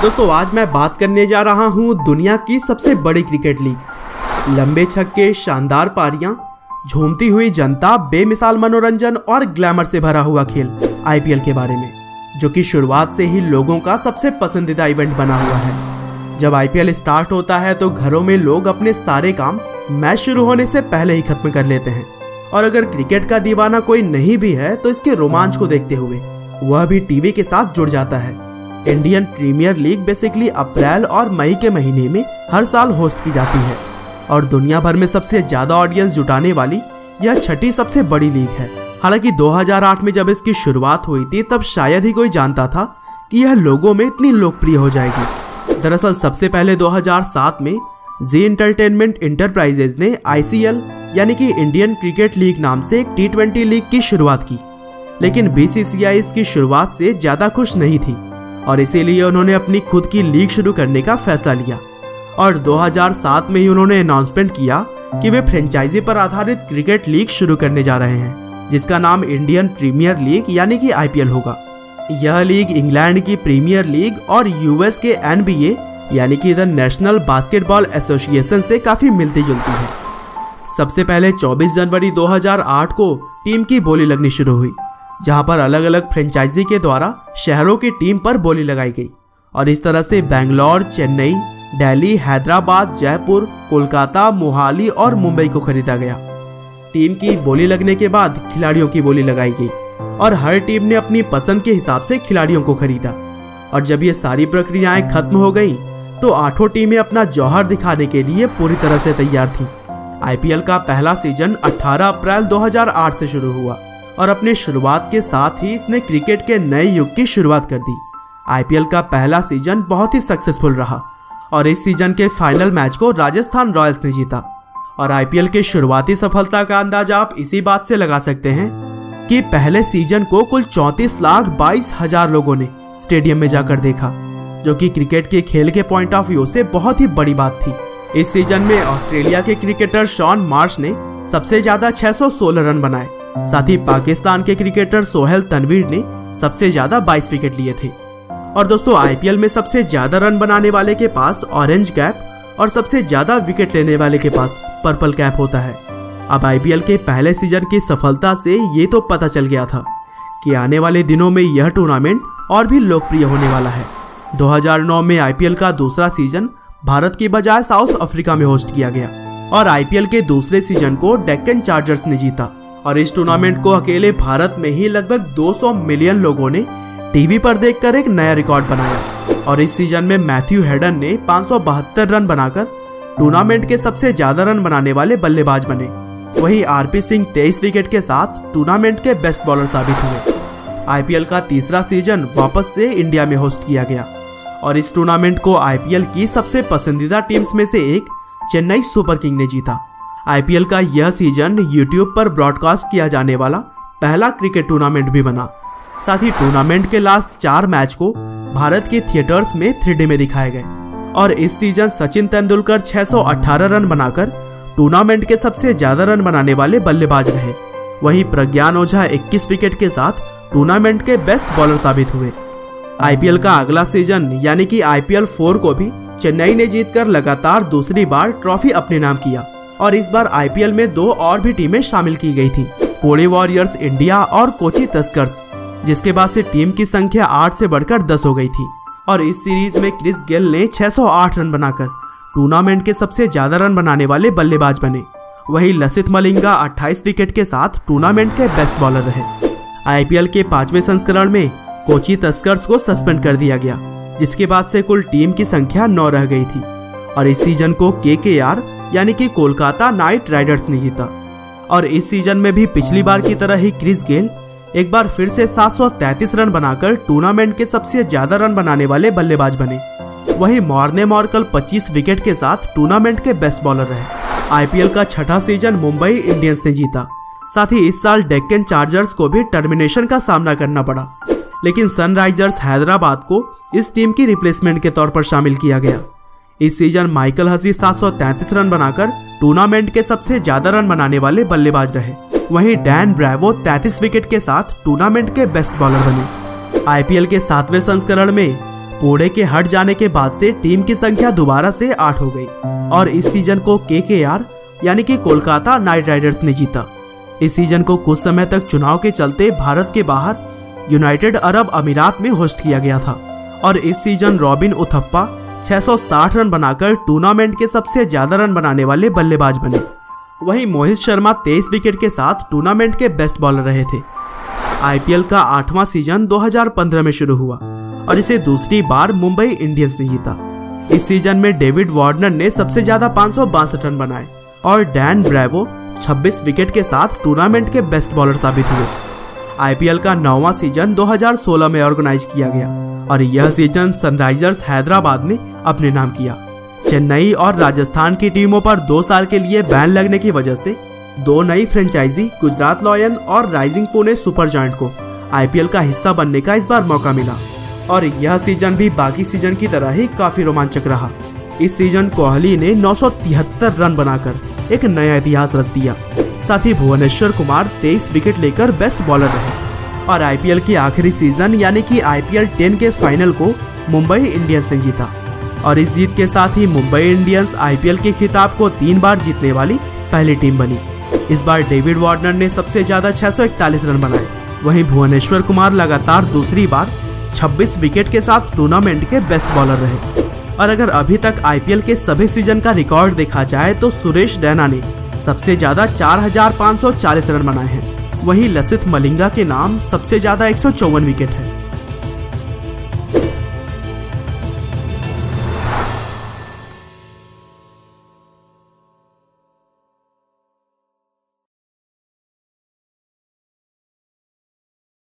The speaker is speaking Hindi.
दोस्तों आज मैं बात करने जा रहा हूँ दुनिया की सबसे बड़ी क्रिकेट लीग। लंबे छक्के, शानदार पारियां, झूमती हुई जनता, बेमिसाल मनोरंजन और ग्लैमर से भरा हुआ खेल आईपीएल के बारे में, जो कि शुरुआत से ही लोगों का सबसे पसंदीदा इवेंट बना हुआ है। जब आईपीएल स्टार्ट होता है तो घरों में लोग अपने सारे काम मैच शुरू होने से पहले ही खत्म कर लेते हैं, और अगर क्रिकेट का दीवाना कोई नहीं भी है तो इसके रोमांच को देखते हुए वह भी टीवी के साथ जुड़ जाता है। इंडियन प्रीमियर लीग बेसिकली अप्रैल और मई के महीने में हर साल होस्ट की जाती है और दुनिया भर में सबसे ज्यादा ऑडियंस जुटाने वाली यह छठी सबसे बड़ी लीग है। हालांकि 2008 में जब इसकी शुरुआत हुई थी तब शायद ही कोई जानता था कि यह लोगों में इतनी लोकप्रिय हो जाएगी। दरअसल सबसे पहले 2007 में जी एंटरटेनमेंट इंटरप्राइजेज ने ICL यानी कि इंडियन क्रिकेट लीग नाम से एक T20 लीग की शुरुआत की, लेकिन BCCI इसकी शुरुआत से ज्यादा खुश नहीं थी और इसीलिए उन्होंने अपनी खुद की लीग शुरू करने का फैसला लिया और 2007 में ही उन्होंने अनाउंसमेंट किया कि वे फ्रेंचाइजी पर आधारित क्रिकेट लीग शुरू करने जा रहे हैं, जिसका नाम इंडियन प्रीमियर लीग यानी कि IPL होगा। यह लीग इंग्लैंड की प्रीमियर लीग और US के NBA यानी कि द नेशनल बास्केटबॉल एसोसिएशन से काफी मिलती जुलती है। सबसे पहले 24 जनवरी 2008 को टीम की बोली लगनी शुरू हुई, जहां पर अलग अलग फ्रेंचाइजी के द्वारा शहरों की टीम पर बोली लगाई गई और इस तरह से बेंगलोर, चेन्नई, दिल्ली, हैदराबाद, जयपुर, कोलकाता, मोहाली और मुंबई को खरीदा गया। टीम की बोली लगने के बाद खिलाड़ियों की बोली लगाई गई और हर टीम ने अपनी पसंद के हिसाब से खिलाड़ियों को खरीदा और जब ये सारी प्रक्रियाएं खत्म हो गई तो 8 टीमें अपना जौहर दिखाने के लिए पूरी तरह से तैयार थीं। आईपीएल का पहला सीजन 18 अप्रैल 2008 से शुरू हुआ और अपने शुरुआत के साथ ही इसने क्रिकेट के नए युग की शुरुआत कर दी। आईपीएल का पहला सीजन बहुत ही सक्सेसफुल रहा और इस सीजन के फाइनल मैच को राजस्थान रॉयल्स ने जीता। और आईपीएल की शुरुआती सफलता का अंदाजा आप इसी बात से लगा सकते हैं कि पहले सीजन को कुल 34,22,000 लोगों ने स्टेडियम में जाकर देखा, जो कि क्रिकेट के खेल के पॉइंट ऑफ व्यू से बहुत ही बड़ी बात थी। इस सीजन में ऑस्ट्रेलिया के क्रिकेटर शॉन मार्श ने सबसे ज्यादा 616 रन बनाए, साथ ही पाकिस्तान के क्रिकेटर सोहेल तनवीर ने सबसे ज्यादा 22 विकेट लिए थे। और दोस्तों आईपीएल में सबसे ज्यादा रन बनाने वाले के पास ऑरेंज कैप और सबसे ज्यादा विकेट लेने वाले के पास पर्पल कैप होता है। अब आईपीएल के पहले सीजन की सफलता से ये तो पता चल गया था कि आने वाले दिनों में यह टूर्नामेंट और भी लोकप्रिय होने वाला है। 2009 में आईपीएल का दूसरा सीजन भारत की बजाय साउथ अफ्रीका में होस्ट किया गया और आईपीएल के दूसरे सीजन को डेक्कन चार्जर्स ने जीता और इस टूर्नामेंट को अकेले भारत में ही लगभग 200 मिलियन लोगों ने टीवी पर देखकर एक नया रिकॉर्ड बनाया। और इस सीजन में मैथ्यू हेडन ने 572 रन बनाकर टूर्नामेंट के सबसे ज्यादा रन बनाने वाले बल्लेबाज बने। वहीं आरपी सिंह 23 विकेट के साथ टूर्नामेंट के बेस्ट बॉलर साबित हुए। आईपीएल का तीसरा सीजन वापस से इंडिया में होस्ट किया गया और इस टूर्नामेंट को आईपीएल की सबसे पसंदीदा टीम्स में से एक चेन्नई सुपर किंग ने जीता। आईपीएल का यह सीजन यूट्यूब पर ब्रॉडकास्ट किया जाने वाला पहला क्रिकेट टूर्नामेंट भी बना। साथ ही टूर्नामेंट के लास्ट 4 मैच को भारत के थिएटर्स में 3D में दिखाए गए और इस सीजन सचिन तेंदुलकर 618 रन बनाकर टूर्नामेंट के सबसे ज्यादा रन बनाने वाले बल्लेबाज रहे। वहीं प्रज्ञान ओझा 21 विकेट के साथ टूर्नामेंट के बेस्ट बॉलर साबित हुए। आईपीएल का अगला सीजन यानी कि IPL 4 को भी चेन्नई ने जीतकर लगातार दूसरी बार ट्रॉफी अपने नाम किया और इस बार आईपीएल में 2 और भी टीमें शामिल की गई थी, पुणे वॉरियर्स इंडिया और कोची तस्कर्स, जिसके बाद से टीम की संख्या 8 से बढ़कर 10 हो गई थी। और इस सीरीज में क्रिस गेल ने 608 रन बनाकर टूर्नामेंट के सबसे ज्यादा रन बनाने वाले बल्लेबाज बने। वहीं लसित मलिंगा 28 विकेट के साथ टूर्नामेंट के बेस्ट बॉलर रहे। आईपीएल के 5वें संस्करण में कोची तस्कर्स को सस्पेंड कर दिया गया, जिसके बाद से कुल टीम की संख्या 9 रह गई थी और इस सीजन को KKR यानी कि कोलकाता नाइट राइडर्स ने जीता। और इस सीजन में भी पिछली बार की तरह ही क्रिस गेल एक बार फिर से 733 रन बनाकर टूर्नामेंट के सबसे ज्यादा रन बनाने वाले बल्लेबाज बने। वहीं मॉर्ने मॉर्कल 25 विकेट के साथ टूर्नामेंट के बेस्ट बॉलर रहे। आईपीएल का छठा सीजन मुंबई इंडियंस ने जीता। साथ ही इस साल डेक्कन चार्जर्स को भी टर्मिनेशन का सामना करना पड़ा, लेकिन सनराइजर्स हैदराबाद को इस टीम की रिप्लेसमेंट के तौर पर शामिल किया गया। इस सीजन माइकल हसी 733 रन बनाकर टूर्नामेंट के सबसे ज्यादा रन बनाने वाले बल्लेबाज रहे। वहीं डैन ब्रावो 33 विकेट के साथ टूर्नामेंट के बेस्ट बॉलर बने। आईपीएल के 7वें संस्करण में पुणे के हट जाने के बाद से टीम की संख्या दोबारा से 8 हो गई और इस सीजन को KKR यानी कि कोलकाता नाइट राइडर्स ने जीता। इस सीजन को कुछ समय तक चुनाव के चलते भारत के बाहर यूनाइटेड अरब अमीरात में होस्ट किया गया था और इस सीजन रॉबिन उथप्पा 660 रन बनाकर टूर्नामेंट के सबसे ज्यादा रन बनाने वाले बल्लेबाज बने। वहीं मोहित शर्मा 23 विकेट के साथ टूर्नामेंट के बेस्ट बॉलर रहे थे। IPL का 8वां सीजन 2015 में शुरू हुआ और इसे दूसरी बार मुंबई इंडियंस ने जीता। इस सीजन में डेविड वार्नर ने सबसे ज्यादा 562 रन बनाए और डैन ब्रेवो 26 विकेट के साथ टूर्नामेंट के बेस्ट बॉलर साबित हुए। IPL का 9वां सीजन 2016 में ऑर्गेनाइज किया गया और यह सीजन सनराइजर्स हैदराबाद ने अपने नाम किया। चेन्नई और राजस्थान की टीमों पर 2 साल के लिए बैन लगने की वजह से 2 नई फ्रेंचाइजी गुजरात लॉयन और राइजिंग पुणे सुपर जायंट को IPL का हिस्सा बनने का इस बार मौका मिला और यह सीजन भी बाकी सीजन की तरह ही काफी रोमांचक रहा। इस सीजन कोहली ने 973 रन बनाकर एक नया इतिहास रच दिया। साथ ही भुवनेश्वर कुमार 23 विकेट लेकर बेस्ट बॉलर रहे और IPL की आखिरी सीजन यानी कि IPL 10 के फाइनल को मुंबई इंडियंस ने जीता और इस जीत के साथ ही मुंबई इंडियंस IPL के खिताब को 3 बार जीतने वाली पहली टीम बनी। इस बार डेविड वार्नर ने सबसे ज्यादा 641 रन बनाए। वहीं भुवनेश्वर कुमार लगातार दूसरी बार 26 विकेट के साथ टूर्नामेंट के बेस्ट बॉलर रहे और अगर अभी तक IPL के सभी सीजन का रिकॉर्ड देखा जाए तो सुरेश रैना ने सबसे ज्यादा 4540 रन बनाए हैं। वहीं लसिथ मलिंगा के नाम सबसे ज्यादा 154 विकेट है।